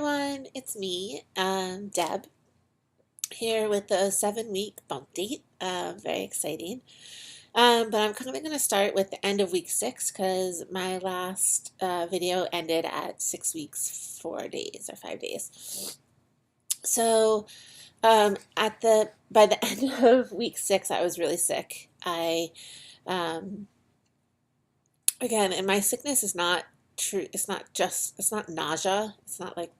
everyone, it's me, Deb, here with the 7 week bump date. Very exciting. But I'm kind of going to start with the end of week 6 because my last video ended at 6 weeks, 4 days or 5 days. So at the by the end of week 6, I was really sick. Um, Again, and my sickness is not true. It's not nausea. It's not like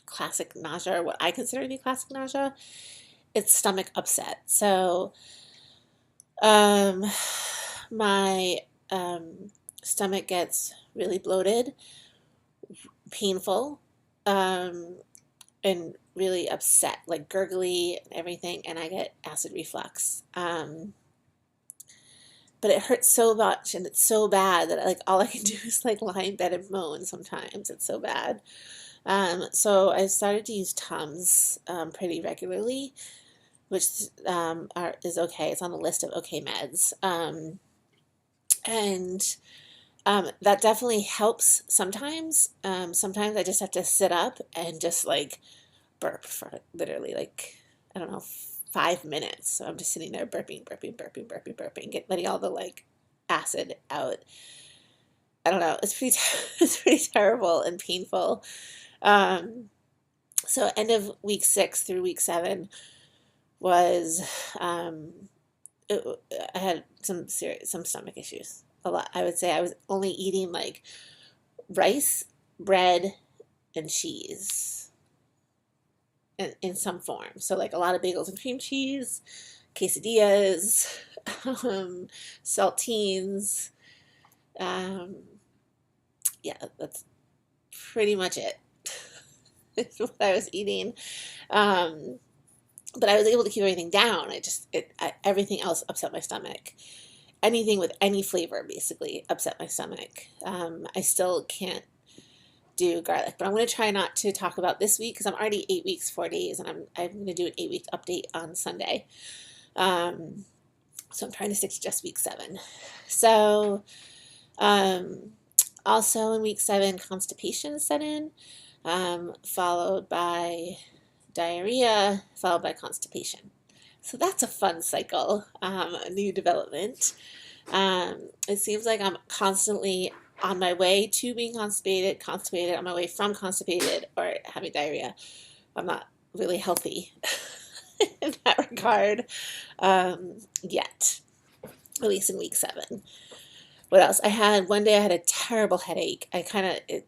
classic nausea or what I consider to be classic nausea. It's stomach upset. So, um, my stomach gets really bloated, painful, um, and really upset, like gurgly and everything, and I get acid reflux. But it hurts so much and it's so bad that like all I can do is like lie in bed and moan sometimes. It's so bad. So I started to use Tums pretty regularly, which is okay. It's on the list of okay meds. And that definitely helps sometimes. Sometimes I just have to sit up and just like burp for literally like, I don't know, 5 minutes. So I'm just sitting there burping, burping, burping, burping, burping, letting all the like acid out. I don't know. It's pretty, it's pretty terrible and painful. Um, so end of week 6 through week 7 was um, it, I had some stomach issues. A lot. I would say I was only eating like rice, bread, and cheese in some form. So like a lot of bagels and cream cheese, quesadillas, um, saltines. Um, yeah, that's pretty much it. It's what I was eating. Um, but I was able to keep everything down. Everything else upset my stomach. Anything with any flavor basically upset my stomach. I still can't do garlic, but I'm going to try not to talk about this week because I'm already 8 weeks, 4 days, and I'm going to do an 8 week update on Sunday. So I'm trying to stick to just week 7. So um, also in week 7, constipation set in, followed by diarrhea, followed by constipation. So that's a fun cycle, a new development. It seems like I'm constantly on my way to being constipated, constipated, on my way from constipated, or having diarrhea. I'm not really healthy in that regard yet, at least in week 7. What else? One day I had a terrible headache. It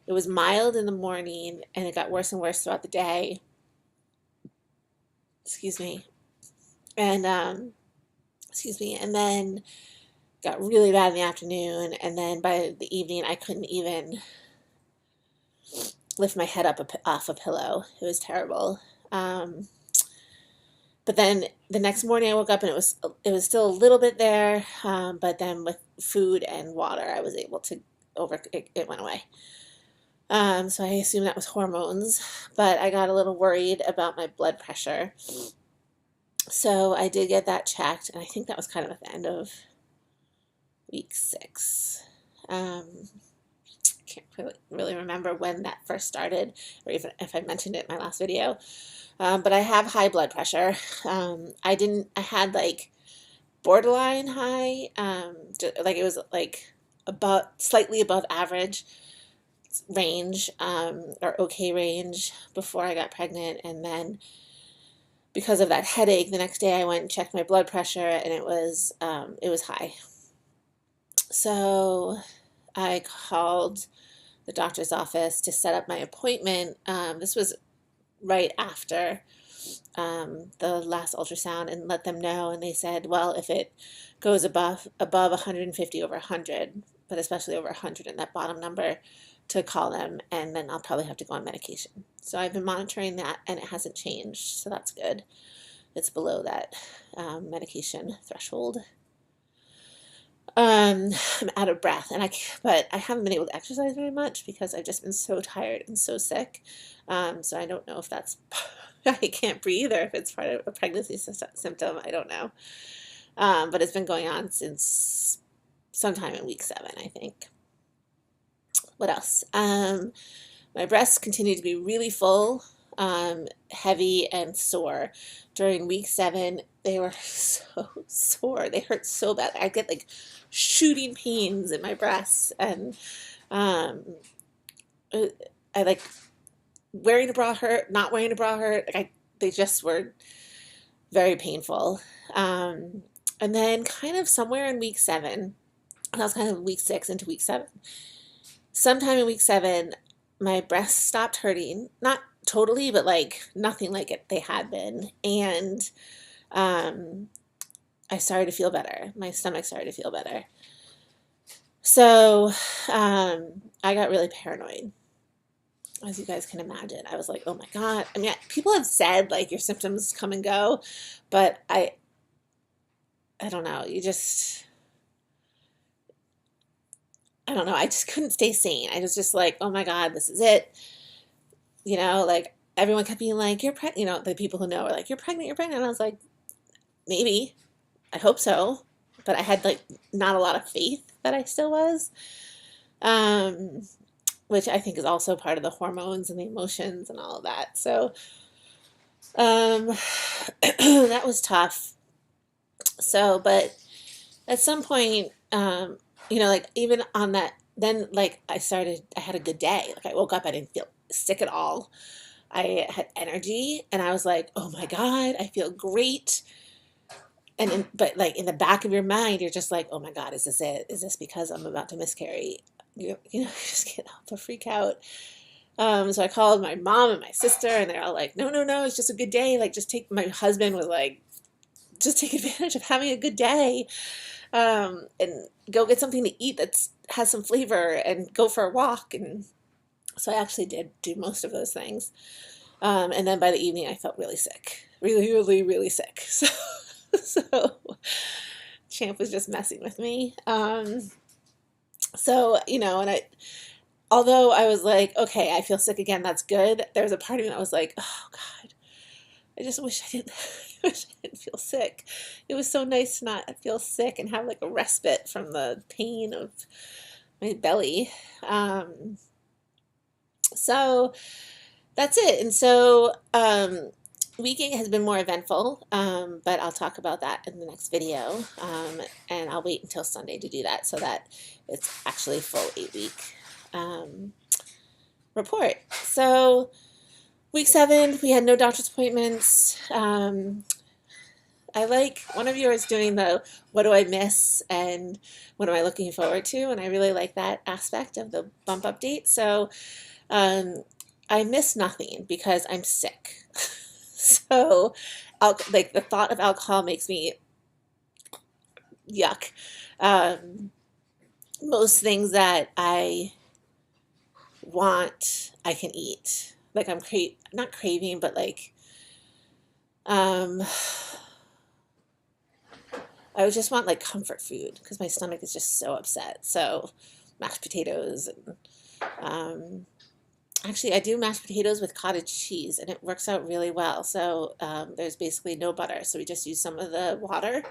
was mild in the morning and it got worse and worse throughout the day. Excuse me. And and then got really bad in the afternoon, and then by the evening I couldn't even lift my head up off a pillow. It was terrible. But then the next morning I woke up and it was still a little bit there, but then with food and water I was able to it went away. So I assume that was hormones, but I got a little worried about my blood pressure. So I did get that checked, and I think that was kind of at the end of week 6. Can't really remember when that first started, or even if I mentioned it in my last video. But I have high blood pressure. I had like borderline high, like it was like slightly above average range, or okay range before I got pregnant. And then because of that headache, the next day I went and checked my blood pressure, and it was high. So I called the doctor's office to set up my appointment. This was right after the last ultrasound, and let them know. And they said, well, if it goes above 150 over 100, but especially over 100 in that bottom number, to call them, and then I'll probably have to go on medication. So I've been monitoring that, and it hasn't changed, so that's good. It's below that medication threshold. I'm out of breath, but I haven't been able to exercise very much because I've just been so tired and so sick. So I don't know if that's I can't breathe or if it's part of a pregnancy symptom. I don't know. But it's been going on since sometime in week 7, I think. What else? My breasts continued to be really full, heavy, and sore. During week 7, they were so sore. They hurt so bad. I get like shooting pains in my breasts, and um, I like wearing a bra hurt, not wearing a bra hurt. They just were very painful. And then kind of somewhere in week 7, that was kind of week 6 into week 7. Sometime in week 7, my breasts stopped hurting. Not totally, but like nothing like they had been. And um, I started to feel better. My stomach started to feel better. So I got really paranoid, as you guys can imagine. I was like, oh my God. I mean, people have said like your symptoms come and go, but I don't know. I don't know. I just couldn't stay sane. I was just like, oh my God, this is it. Like everyone kept being like, you're pregnant. The people who know are like, you're pregnant, you're pregnant. And I was like, maybe. I hope so. But I had like not a lot of faith that I still was, which I think is also part of the hormones and the emotions and all of that. So that was tough. So, but at some point, like even on that, then like I had a good day. Like I woke up, I didn't feel sick at all. I had energy, and I was like, oh my God, I feel great. But like in the back of your mind, you're just like, oh my God, is this it? Is this because I'm about to miscarry? You just can't help but freak out. So I called my mom and my sister, and they're all like, no, no, no, it's just a good day. Like, my husband was like, just take advantage of having a good day, and go get something to eat that has some flavor, and go for a walk. And so I actually did do most of those things. And then by the evening, I felt really sick, really, really, really sick. So Champ was just messing with me. And although I was like, okay, I feel sick again, that's good. There was a part of me that was like, oh God, I just wish I didn't, wish I didn't feel sick. It was so nice to not feel sick and have like a respite from the pain of my belly. So that's it. And so week 8 has been more eventful, but I'll talk about that in the next video. And I'll wait until Sunday to do that so that it's actually a full 8-week report. So week 7, we had no doctor's appointments. I like one of you is doing the what do I miss and what am I looking forward to, and I really like that aspect of the bump update. So I miss nothing because I'm sick. So like the thought of alcohol makes me yuck. Most things that I want, I can eat. Like I'm not craving, but like I would just want like comfort food because my stomach is just so upset. So mashed potatoes and actually I do mashed potatoes with cottage cheese and it works out really well. So there's basically no butter. So we just use some of the water,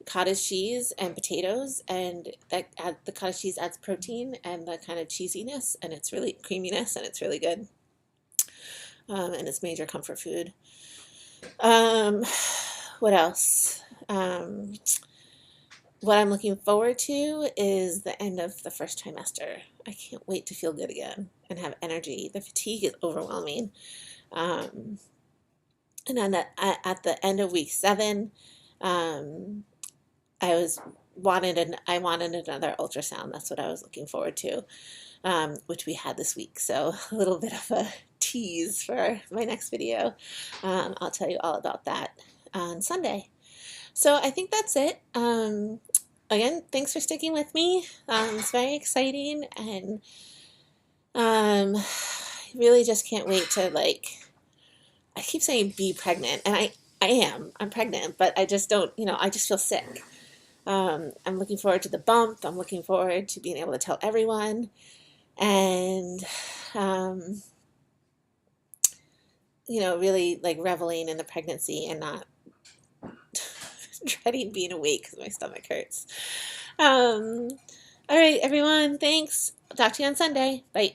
cottage cheese and potatoes, and the cottage cheese adds protein and the kind of cheesiness, and it's really creaminess, and it's really good. And it's major comfort food. What else? What I'm looking forward to is the end of the first trimester. I can't wait to feel good again and have energy. The fatigue is overwhelming. And then at the end of week 7, I wanted another ultrasound. That's what I was looking forward to, which we had this week. So a little bit of a tease for my next video. I'll tell you all about that on Sunday. So I think that's it. Again, thanks for sticking with me. It's very exciting, and really just can't wait to I keep saying be pregnant, and I am. I'm pregnant, but I just don't, I just feel sick. I'm looking forward to the bump. I'm looking forward to being able to tell everyone, and really reveling in the pregnancy and not dreading being awake because my stomach hurts. All right, everyone. Thanks. I'll talk to you on Sunday. Bye.